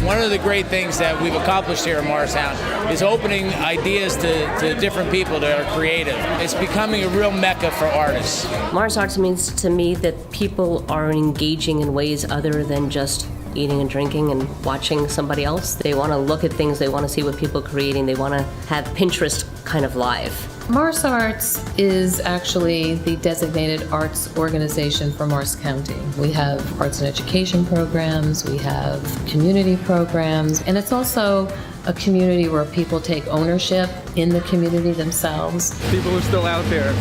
One of the great things that we've accomplished here in Morristown is opening ideas to different people that are creative. It's becoming a real mecca for artists. Mars Arts means to me that people are engaging in ways other than just eating and drinking and watching somebody else. They want to look at things, they want to see what people are creating, they want to have Pinterest kind of live. Morris Arts is actually the designated arts organization for Morris County. We have arts and education programs, we have community programs, and it's also a community where people take ownership in the community themselves. People are still out there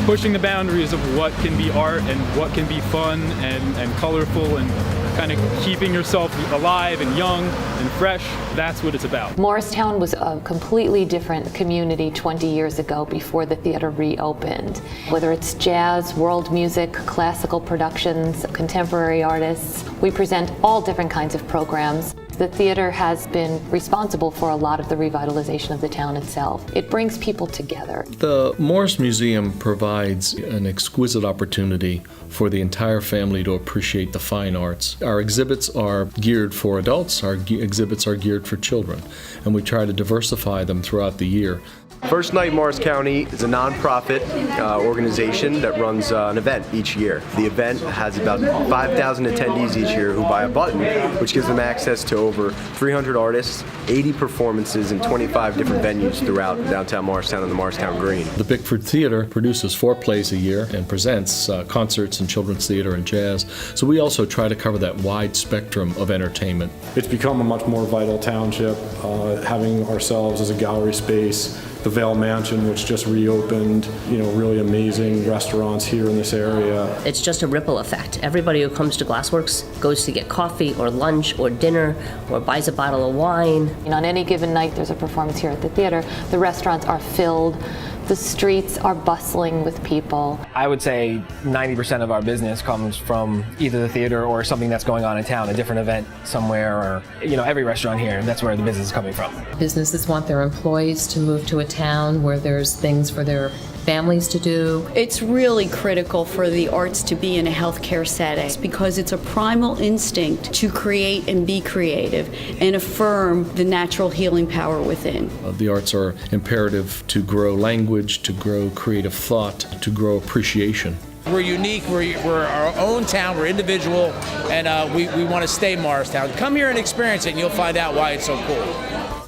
pushing the boundaries of what can be art and what can be fun and colorful and kind of keeping yourself alive and young and fresh. That's what it's about. Morristown was a completely different community 20 years ago before the theater reopened. Whether it's jazz, world music, classical productions, contemporary artists, we present all different kinds of programs. The theater has been responsible for a lot of the revitalization of the town itself. It brings people together. The Morris Museum provides an exquisite opportunity for the entire family to appreciate the fine arts. Our exhibits are geared for adults, our exhibits are geared for children, and we try to diversify them throughout the year. First Night Morris County is a nonprofit organization that runs an event each year. The event has about 5,000 attendees each year who buy a button, which gives them access to over 300 artists, 80 performances in 25 different venues throughout downtown Morristown and the Morristown Green. The Bickford Theater produces 4 plays a year and presents concerts in children's theater and jazz, so we also try to cover that wide spectrum of entertainment. It's become a much more vital township, having ourselves as a gallery space. The Vale Mansion, which just reopened, really amazing restaurants here in this area. It's just a ripple effect. Everybody who comes to Glassworks goes to get coffee or lunch or dinner or buys a bottle of wine. And on any given night there's a performance here at the theater. The restaurants are filled. The streets are bustling with people. I would say 90% of our business comes from either the theater or something that's going on in town, a different event somewhere, or every restaurant here, that's where the business is coming from. Businesses want their employees to move to a town where there's things for their families to do. It's really critical for the arts to be in a healthcare setting because it's a primal instinct to create and be creative and affirm the natural healing power within. The arts are imperative to grow language, to grow creative thought, to grow appreciation. We're unique, we're our own town, we're individual, and we want to stay Morristown. Come here and experience it and you'll find out why it's so cool.